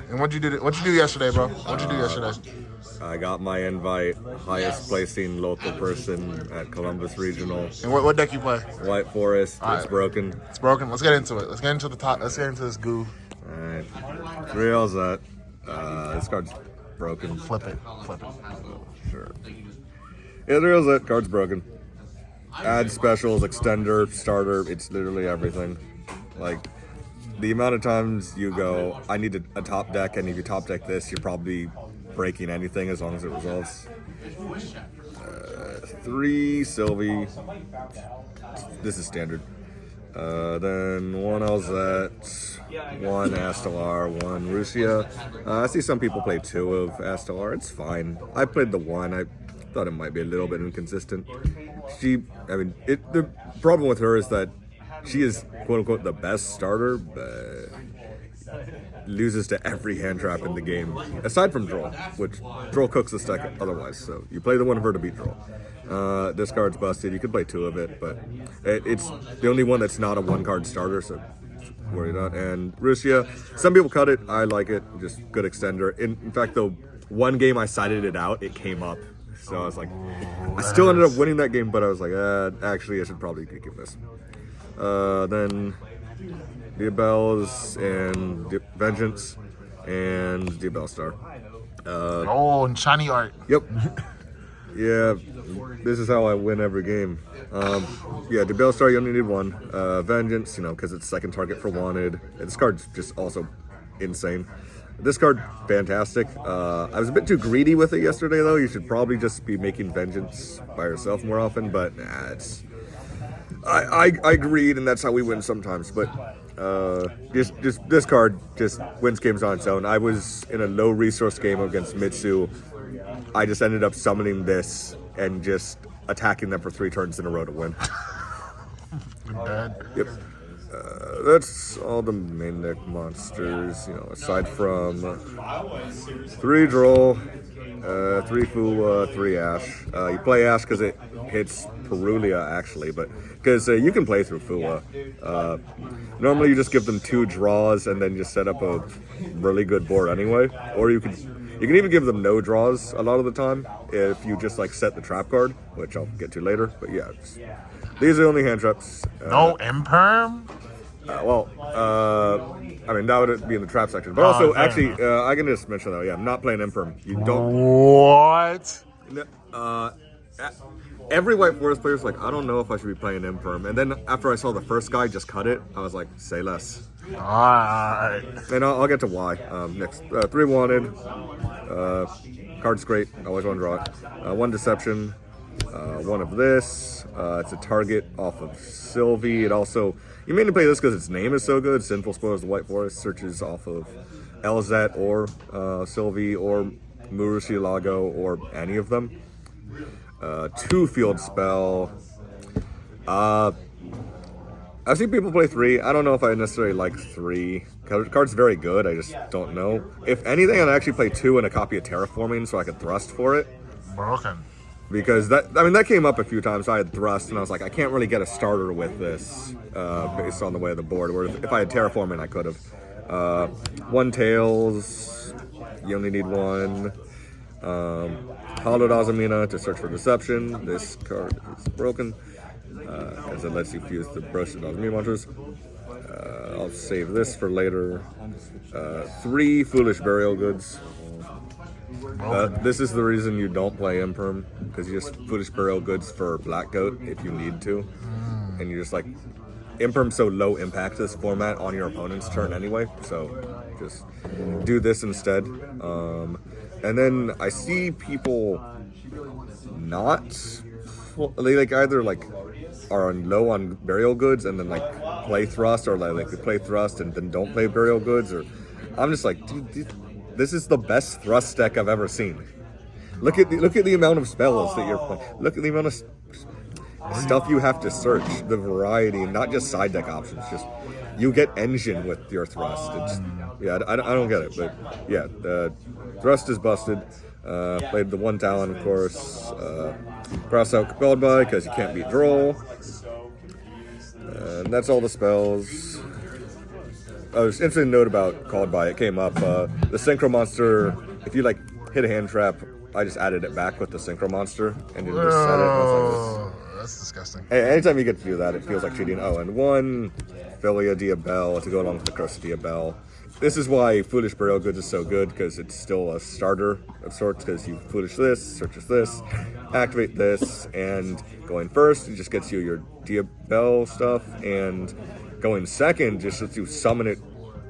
And what'd you do? What'd you do yesterday, bro? What'd you do yesterday? I got my invite, highest placing local person at Columbus Regional. And what deck you play? White Forest, All it's right. broken. It's broken. Let's get into it. Let's get into the top. Let's get into this goo. Alright. 3 L's that. This card's broken. Flip it. Flip it. Sure. Yeah, 3 L's that. Card's broken. Add specials, extender, starter, it's literally everything. Like, the amount of times you go, I need a top deck, and if you top deck this, you're probably breaking anything as long as it resolves. 3 Sylvie. This is standard. Then 1 Lzet, 1 Astelar, 1 Rusia. I see some people play 2 of Astelar. It's fine. I played the 1. I thought it might be a little bit inconsistent. The problem with her is that she is quote unquote the best starter, but loses to every hand trap in the game, aside from Droll, which Droll cooks the stack otherwise. So you play the one of her to beat Droll. This card's busted. You could play 2 of it, but it's the only one that's not a 1-card starter, so worry not. And Rusia, some people cut it. I like it. Just good extender. In fact, though, one game I sided it out, it came up. So I was like, I still ended up winning that game, but I was like, actually, I should probably keep this. Then Diabelle's and Vengeance and Diabelle Star. And shiny art. Yep. Yeah, this is how I win every game. Yeah, Diabelle Star, you only need 1. Vengeance, because it's second target for wanted. This card's just also insane. This card, fantastic. I was a bit too greedy with it yesterday, though. You should probably just be making Vengeance by yourself more often, but it's... I agreed, and that's how we win sometimes. But just this card just wins games on its own. I was in a low resource game against Mitsu. I just ended up summoning this and just attacking them for 3 turns in a row to win. Yep. That's all the main deck monsters, aside from 3 Droll, 3 Fua, 3 Ash. You play Ash because it hits Perulia, actually, but because you can play through Fua. Normally you just give them 2 draws and then just set up a really good board anyway, or you can even give them no draws a lot of the time if you just set the trap card, which I'll get to later. But yeah, these are only hand traps. No Imperm? That would be in the trap section. But also, actually, I can just mention that, I'm not playing Imperm. You don't... What? Every White Forest player's like, I don't know if I should be playing Imperm. And then after I saw the first guy just cut it, I was like, say less. Alright. And I'll get to why next. 3 wanted. Card's great. I always want to draw it. 1 deception. 1 of this. It's a target off of Sylvie. It also... You mainly play this because its name is so good. Sinful Spoils the White Forest searches off of Lzet or Sylvie or Murcielago or any of them. 2 field spell. I've seen people play 3. I don't know if I necessarily like 3. Card's very good. I just don't know. If anything, I'd actually play 2 and a copy of Terraforming so I could thrust for it. Broken. Because that came up a few times. I had thrust, and I was like, I can't really get a starter with this based on the way of the board. Whereas if I had Terraforming, I could have. 1 Tails, you only need 1. Hollowed Azamina to search for deception. This card is broken because it lets you fuse the roasted Azamina monsters. I'll save this for later. 3 Foolish Burial Goods. This is the reason you don't play Imperm, because you just Foolish Burial Goods for Black Goat if you need to. And you're just like, Imperm's so low impact this format on your opponent's turn anyway, so just do this instead. And then I see people not, they either are low on Burial Goods and then play Thrust, or they play Thrust and then don't play Burial Goods, or I'm just like, dude, this is the best Thrust deck I've ever seen. Look at the amount of spells that you're playing. Look at the amount of stuff you have to search, the variety, and not just side deck options. Just you get engine with your Thrust. I don't get it, but yeah, Thrust is busted. Played the 1 Talon, of course. Cross out Compelled By because you can't beat Droll. And that's all the spells. was interested to note about Called By. It came up. The Synchro Monster, if you like hit a hand trap, I just added it back with the Synchro Monster and you just set it. And I was like, that's disgusting. hey, anytime you get to do that, it feels like cheating. Oh, and one Philia Diabelle to go along with the Curse of Diabelle. This is why Foolish Burial Goods is so good, because it's still a starter of sorts, because you Foolish this, Searches this, activate this, and going first, it just gets you your Diabelle stuff, and going second just lets you summon it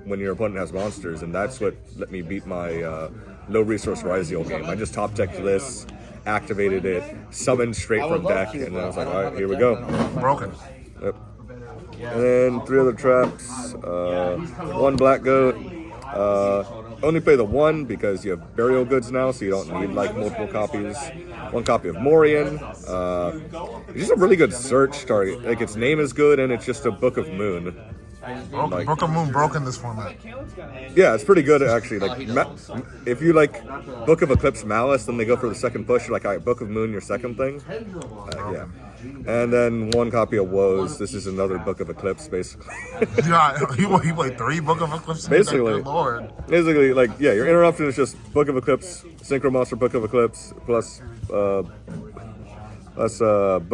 when your opponent has monsters, and that's what let me beat my low resource Ryziel game. I just top decked this, activated it, summoned straight from deck, and then I was like, alright, here we go. Broken. Yep. And then 3 other traps, 1 Black Goat. Only play the 1 because you have Burial Goods now, so you don't need like multiple copies. 1 copy of Morian. It's just a really good search target. Like its name is good, and it's just a Book of Moon. Broken. Book of Moon broke in this format. Yeah, it's pretty good actually. Like, if you like Book of Eclipse Malice, then they go for the second push. You're like, all right, Book of Moon, your second thing. Yeah. And then 1 copy of Woes. This is another Book of Eclipse, basically. Yeah, he played 3 Book of Eclipse. Basically. Good Lord. Basically, like, yeah, your interruption is just Book of Eclipse, Synchro Monster, Book of Eclipse, plus Book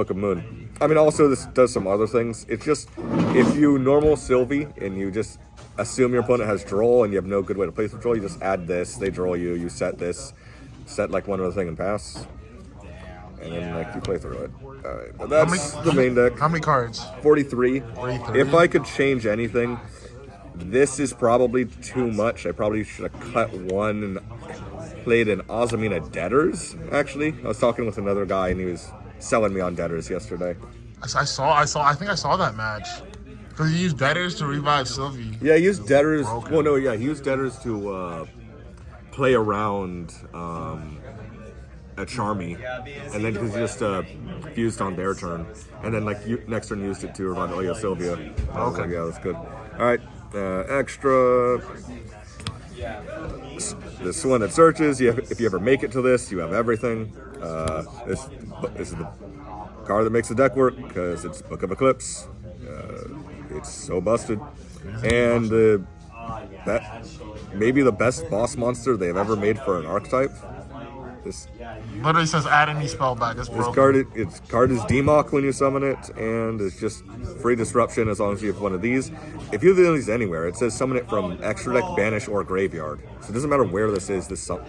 of Moon. I mean, also this does some other things. It's just, if you normal Sylvie and you just assume your opponent has Droll and you have no good way to place with Droll, you just add this, they Droll you, you set this, set like one other thing and pass. And then like you play through it. Alright, but that's the main deck. How many cards? 43. 43. If I could change anything, this is probably too much. I probably should have cut 1 and played an Azamina Debtors, actually. I was talking with another guy and he was selling me on Debtors yesterday. I think I saw that match. Because he used Debtors to revive Sylvie. Yeah, he used Debtors. Broken. Well, no, yeah, he used Debtors to play around a Charmy, and then because he just fused on their turn, and then like next turn used it to revive Oya Sylvia. I was like, yeah, that's good. All right, extra. This one that searches. If you ever make it to this, you have everything. This is the card that makes the deck work because it's Book of Eclipse. It's so busted, and that maybe the best boss monster they've ever made for an archetype. This Literally says add any spell back. It's broken. its card is Demok when you summon it, and it's just free disruption as long as you have one of these. If you have these anywhere, it says summon it from extra deck, banish, or graveyard. So it doesn't matter where this is. This will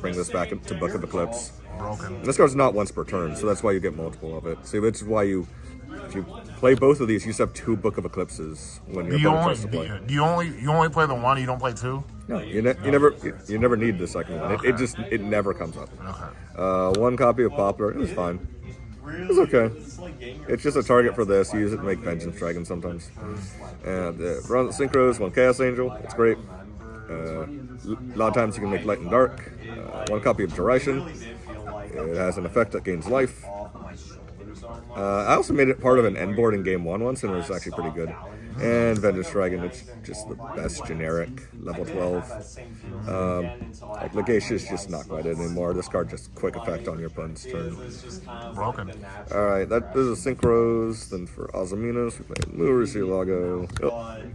bring this back into Book of Eclipse. Broken. And this card's not once per turn, so that's why you get multiple of it. See, that's why if you play both of these, you just have 2 Book of Eclipses when your opponent tries to play. Do you only play the 1? You don't play 2? No, you never need the second one. Okay. It never comes up. Okay. 1 copy of Poplar. It was fine. It's okay. It's just a target for this. You use it to make Vengeance Dragon sometimes. And run the Synchros, 1 Chaos Angel. It's great. A lot of times you can make Light and Dark. 1 copy of Duration. It has an effect that gains life. I also made it part of an end board in game 1 once, and it was actually pretty good. And Vengeance Dragon, it's just the best generic, level 12. Like Legacia is just not quite it anymore. This card just quick effect on your opponent's turn. Broken. Alright, those are Synchros. Then for Azaminas, we played Murcielago,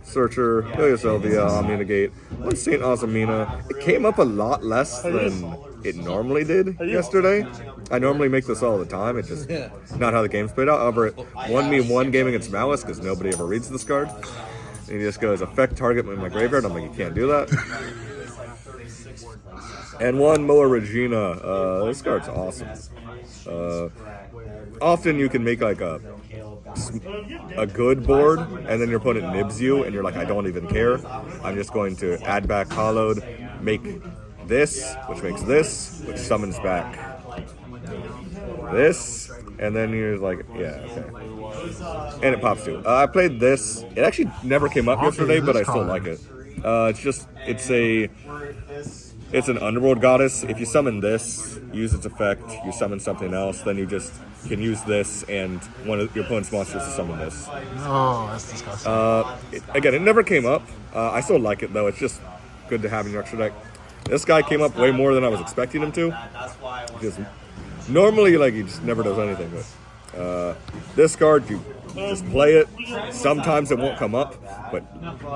Searcher, Sylvia, Amina Gate, 1 Saint Azamina. It came up a lot less than it normally did yesterday. I normally make this all the time. It's just not how the game's played out. However, it won me 1 game against Malice because nobody ever reads this card. And he just goes, affect target in my graveyard. I'm like, you can't do that. And 1 Moa Regina. This card's awesome. Often you can make like a good board, and then your opponent nibs you, and you're like, I don't even care. I'm just going to add back Hollowed, make this, which makes this, which summons back this, and then you're like, yeah, okay. And it pops too. I played this. It actually never came up yesterday, but I still like it. It's an Underworld Goddess. If you summon this, use its effect, you summon something else, then you just can use this and one of your opponent's monsters to summon this. Oh, that's disgusting. Again, it never came up. I still like it though. It's just good to have in your extra deck. This guy came up way more than I was expecting him to. Because normally, like, he just never does anything. But this card, you just play it. Sometimes it won't come up. but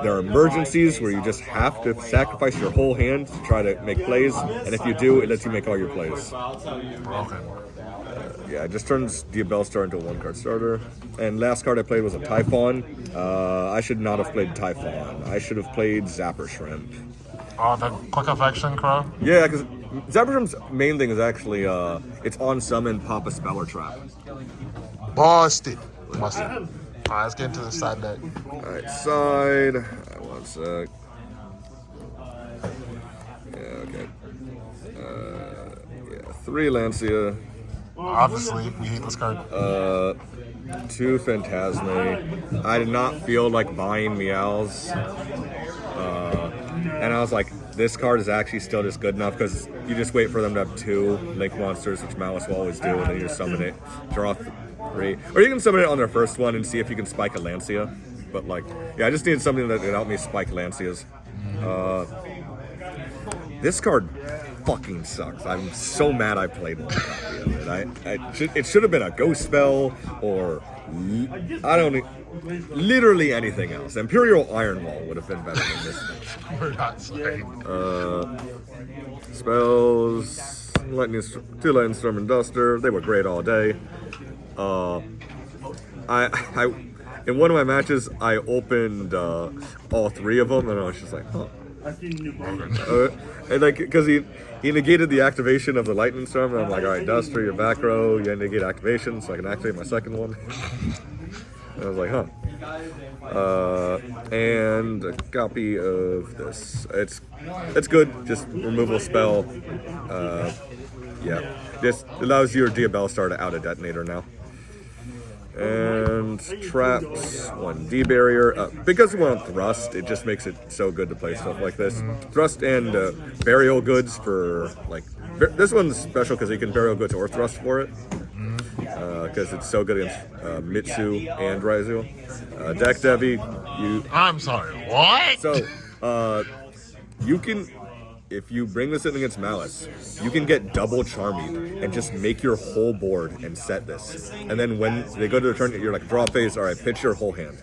there are emergencies where you just have to sacrifice your whole hand to try to make plays, and if you do, it lets you make all your plays. Okay. Yeah, it just turns Diabell Star into a 1-card starter. And last card I played was a Typhon. I should not have played Typhon. I should have played Zapper Shrimp. Oh, the quick affection crow? Yeah, because Zapper Shrimp's main thing is actually it's on summon, pop a spell or trap. Busted. Busted. Alright, let's get into the side deck. Alright, side. One sec. Yeah, okay. Yeah, 3 Lancia. Obviously, we hate this card. 2 Phantasme. I did not feel like buying Meows. And I was like, this card is actually still just good enough because you just wait for them to have 2 Link monsters, which Malice will always do, and then you just summon it, draw 3. Or you can summon it on their first one and see if you can spike a Lancia. But like, yeah, I just needed something that would help me spike Lancias. This card fucking sucks. I'm so mad I played one copy of it. It should have been a ghost spell or I don't know, literally anything else. Imperial Iron Wall would have been better than this thing. We're not saying. Spells, 2 Lightning Storm and Duster. They were great all day. I in one of my matches I opened all 3 of them and I was just like, huh. And like, because he negated the activation of the Lightning Storm, and I'm like, all right, Duster, your back row, you negate activation, so I can activate my second one. And I was like, huh. And a copy of this. It's good, just removal spell. Yeah, this allows your Diabell Star to out a detonator now. And traps, 1 D barrier. Because we're on Thrust, it just makes it so good to play stuff like this. Thrust and burial goods for like this one's special because you can burial goods or thrust for it. Because it's so good against Mitsu and Raizu. Deck Devi, I'm sorry, what? So you can. If you bring this in against Malice, you can get double Charmy and just make your whole board and set this. And then when they go to the turn, you're like, draw phase, all right, pitch your whole hand.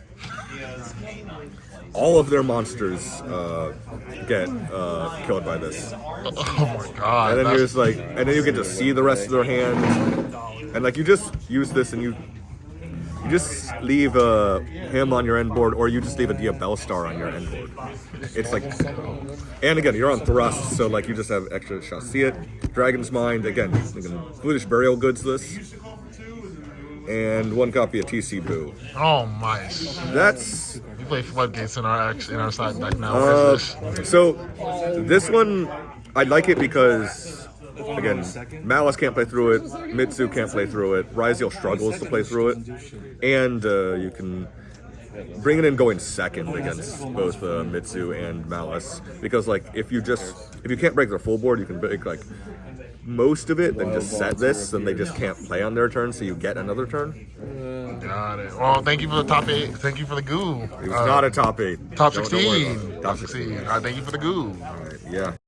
All of their monsters get killed by this. Oh my god. And then you're just like, and then you get to see the rest of their hand. And like, you just use this and you just leave him on your end board, or you just leave a Diabell Star on your end board. It's like, and again, you're on Thrust, so like you just have extra shots. See it? Dragon's Mind, again, you can Foolish Burial Goods this. And 1 copy of TC Boo. Oh my. That's... We play Floodgates in our side deck now. So, this one, I like it because, again, Malice can't play through it, Mitsu can't play through it, Ryziel struggles to play through it, and you can bring it in going second against both Mitsu and Malice, because like if you can't break their full board, you can break like most of it, then just set this, and they just can't play on their turn, so you get another turn. Got it. Well, thank you for the top 8. Thank you for the goo. It was not a top 8. Top Don't 16. Top 16. Thank you for the goo. All right, yeah.